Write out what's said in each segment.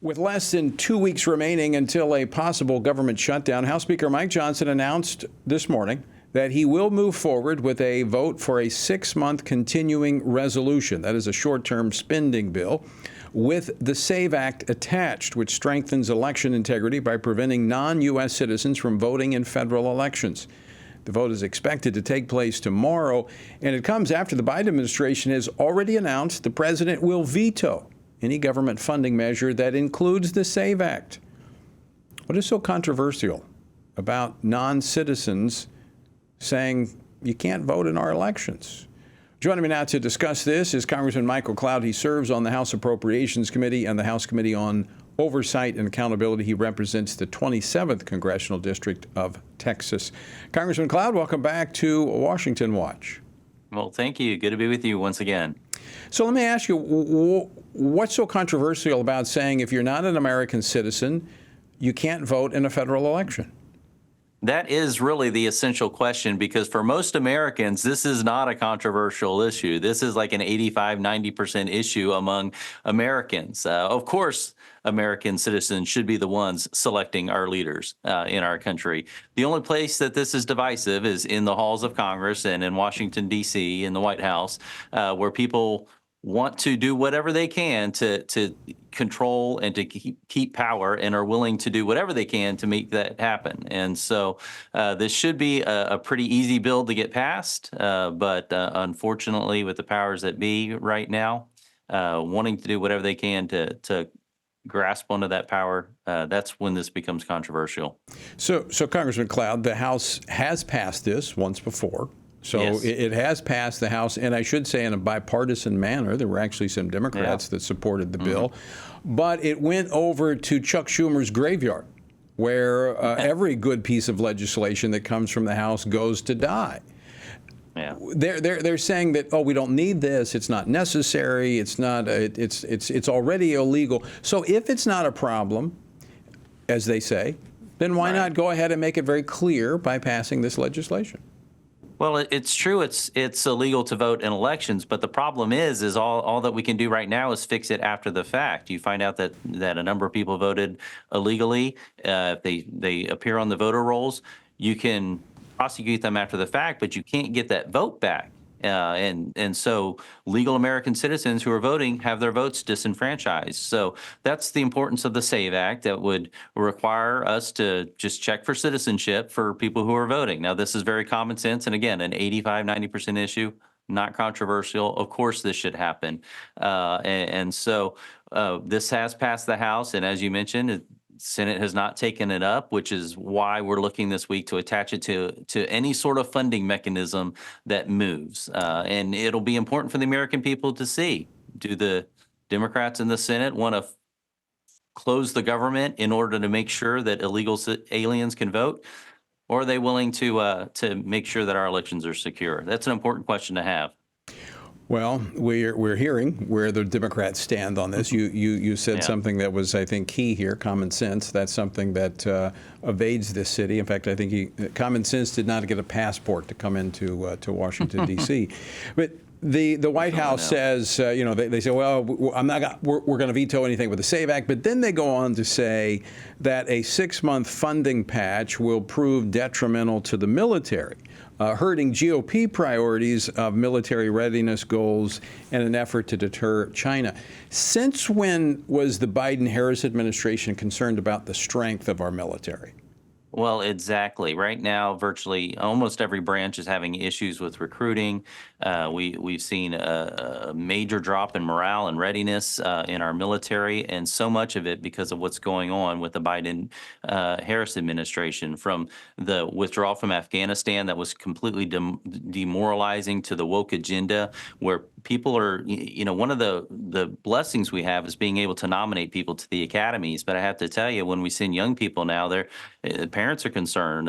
With less than 2 weeks remaining until a possible government shutdown, House Speaker Mike Johnson announced this morning that he will move forward with a vote for a 6-month continuing resolution. That is a short-term spending bill with the SAVE Act attached, which strengthens election integrity by preventing non-U.S. citizens from voting in federal elections. The vote is expected to take place tomorrow, and it comes after the Biden administration has already announced the president will veto any government funding measure that includes the SAVE Act. What is so controversial about non-citizens saying you can't vote in our elections? Joining me now to discuss this is Congressman Michael Cloud. He serves on the House Appropriations Committee and the House Committee on Oversight and Accountability. He represents the 27th Congressional District of Texas. Congressman Cloud, welcome back to Washington Watch. Well, thank you. Good to be with you once again. So let me ask you, what's so controversial about saying if you're not an American citizen, you can't vote in a federal election? That is really the essential question, because for most Americans, this is not a controversial issue. This is like an 85–90% issue among Americans. Of course, American citizens should be the ones selecting our leaders in our country. The only place that this is divisive is in the halls of Congress and in Washington, D.C., in the White House, where people want to do whatever they can to control and to keep power, and are willing to do whatever they can to make that happen. And so this should be a pretty easy bill to get passed, but unfortunately, with the powers that be right now, wanting to do whatever they can to grasp onto that power, that's when this becomes controversial. So Congressman Cloud, the House has passed this once before. So yes. It has passed the House, and I should say in a bipartisan manner. There were actually some Democrats that supported the bill, but it went over to Chuck Schumer's graveyard, where every good piece of legislation that comes from the House goes to die. Yeah. They're saying that, oh, we don't need this. It's not necessary. It's not. It's already illegal. So if it's not a problem, as they say, then why not go ahead and make it very clear by passing this legislation? Well, it's true. It's illegal to vote in elections, but the problem is all that we can do right now is fix it after the fact. You find out that a number of people voted illegally. If they appear on the voter rolls, you can prosecute them after the fact, but you can't get that vote back. And so legal American citizens who are voting have their votes disenfranchised. So that's the importance of the SAVE Act, that would require us to just check for citizenship for people who are voting. Now, this is very common sense, and again, an 85–90% issue, not controversial. Of course, this should happen. And so this has passed the House, and as you mentioned, Senate has not taken it up, which is why we're looking this week to attach it to any sort of funding mechanism that moves. And it'll be important for the American people to see, do the Democrats in the Senate want to close the government in order to make sure that illegal aliens can vote? Or are they willing to make sure that our elections are secure? That's an important question to have. Well, we're hearing where the Democrats stand on this. You said something that was, I think, key here, common sense. That's something that evades this city. In fact, I think common sense did not get a passport to come into to Washington, D.C. But the White House says, they say, well, we're going to veto anything with the SAVE Act. But then they go on to say that a 6-month funding patch will prove detrimental to the military, hurting GOP priorities of military readiness goals and an effort to deter China. Since when was the Biden-Harris administration concerned about the strength of our military? Well, exactly. Right now, virtually almost every branch is having issues with recruiting. We've seen a major drop in morale and readiness in our military, and so much of it because of what's going on with the Biden-Harris administration, from the withdrawal from Afghanistan that was completely demoralizing, to the woke agenda, where people are, one of the blessings we have is being able to nominate people to the academies. But I have to tell you, when we send young people now, parents are concerned.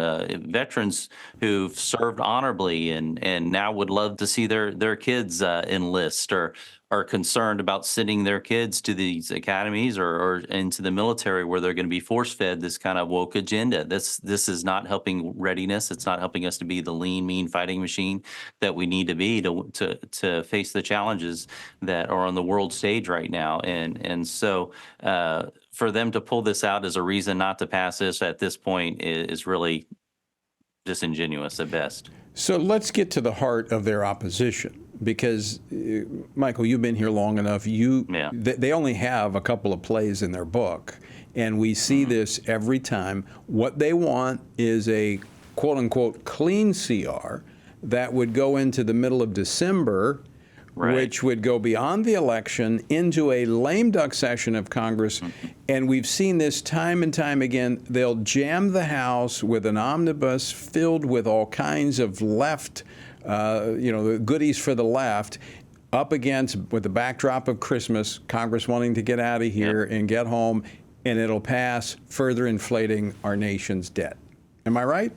Veterans who've served honorably and now would love to see their kids enlist, or are concerned about sending their kids to these academies or into the military, where they're going to be force-fed this kind of woke agenda. This is not helping readiness. It's not helping us to be the lean, mean fighting machine that we need to be to face the challenges that are on the world stage right now. And so for them to pull this out as a reason not to pass this at this point is really disingenuous at best. So let's get to the heart of their opposition, because Michael, you've been here long enough. They only have a couple of plays in their book, and we see this every time. What they want is a quote unquote clean CR that would go into the middle of December, which would go beyond the election into a lame duck session of Congress. And we've seen this time and time again. They'll jam the House with an omnibus filled with all kinds of left, the goodies for the left, up against, with the backdrop of Christmas, Congress wanting to get out of here and get home, and it'll pass, further inflating our nation's debt. Am I right?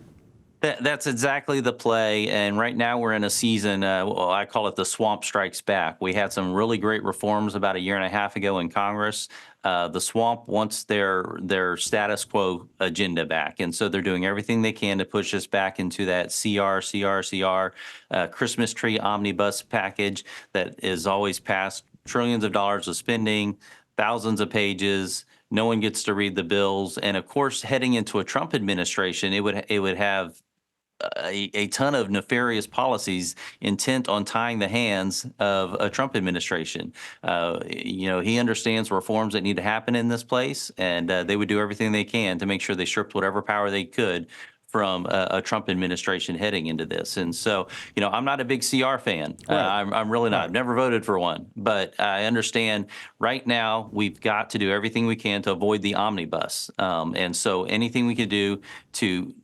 That's exactly the play, and right now we're in a season, I call it the swamp strikes back. We had some really great reforms about a year and a half ago in Congress. The swamp wants their status quo agenda back, and so they're doing everything they can to push us back into that CR, Christmas tree omnibus package that is always passed trillions of dollars of spending, thousands of pages. No one gets to read the bills, and of course, heading into a Trump administration, it would have a ton of nefarious policies intent on tying the hands of a Trump administration. He understands reforms that need to happen in this place, and they would do everything they can to make sure they stripped whatever power they could from a Trump administration heading into this. And so, I'm not a big CR fan. I'm really not. I've never voted for one. But I understand right now we've got to do everything we can to avoid the omnibus. And so anything we can do to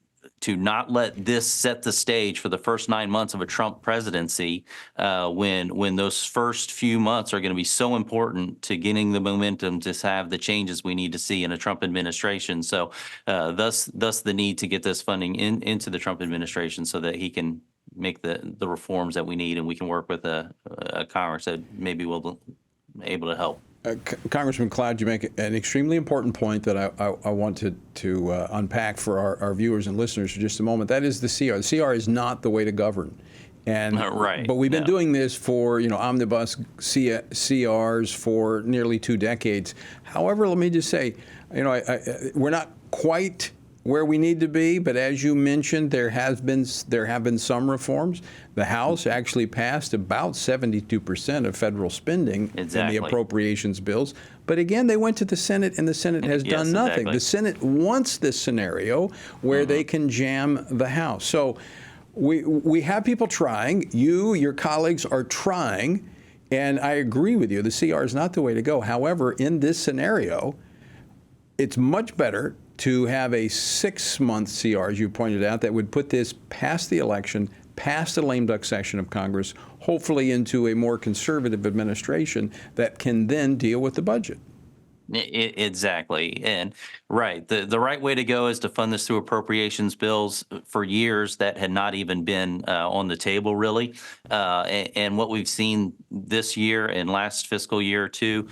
not let this set the stage for the first 9 months of a Trump presidency, when those first few months are going to be so important to getting the momentum to have the changes we need to see in a Trump administration. So thus the need to get this funding into the Trump administration so that he can make the reforms that we need, and we can work with a Congress that maybe will able to help. Congressman Cloud, you make an extremely important point that I want to unpack for our viewers and listeners for just a moment. That is the CR. The CR is not the way to govern. And but we've been doing this for omnibus CRs for nearly 2 decades. However, let me just say, we're not quite where we need to be, but as you mentioned, there have been some reforms. The House actually passed about 72% of federal spending in the appropriations bills. But again, they went to the Senate, and the Senate has done nothing. The Senate wants this scenario where they can jam the House. So we have people trying. Your colleagues are trying, and I agree with you. The CR is not the way to go. However, in this scenario, it's much better to have a 6-month CR, as you pointed out, that would put this past the election, past the lame duck session of Congress, hopefully into a more conservative administration that can then deal with the budget. Exactly. And the right way to go is to fund this through appropriations bills. For years that had not even been on the table, really. And what we've seen this year and last fiscal year too,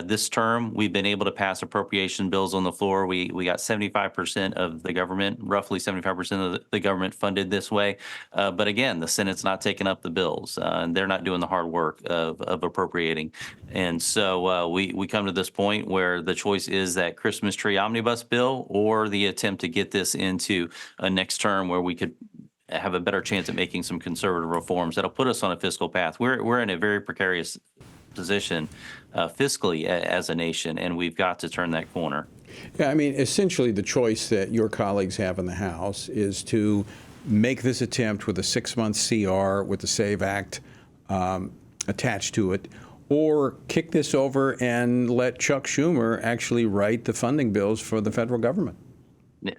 this term, we've been able to pass appropriation bills on the floor. We got 75% of the government, roughly 75% of the government funded this way. But again, the Senate's not taking up the bills, and they're not doing the hard work of appropriating. And so we come to this point where the choice is that Christmas tree omnibus bill or the attempt to get this into a next term where we could have a better chance at making some conservative reforms that'll put us on a fiscal path. We're in a very precarious position fiscally as a nation, and we've got to turn that corner. Yeah, I mean, essentially the choice that your colleagues have in the House is to make this attempt with a 6-month CR with the SAVE Act attached to it, or kick this over and let Chuck Schumer actually write the funding bills for the federal government.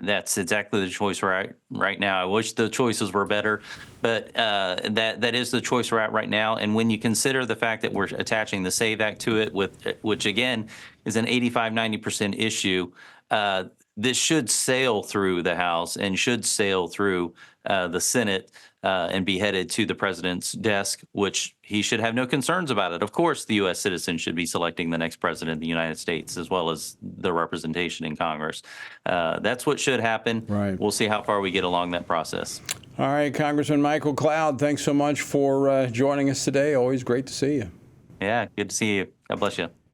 That's exactly the choice we're at right now. I wish the choices were better, but that is the choice we're at right now. And when you consider the fact that we're attaching the SAVE Act to it, which again is an 85-90% issue, this should sail through the House and should sail through the Senate and be headed to the president's desk, which he should have no concerns about it. Of course, the U.S. citizen should be selecting the next president of the United States, as well as the representation in Congress. That's what should happen. Right. We'll see how far we get along that process. All right, Congressman Michael Cloud, thanks so much for joining us today. Always great to see you. Yeah, good to see you. God bless you.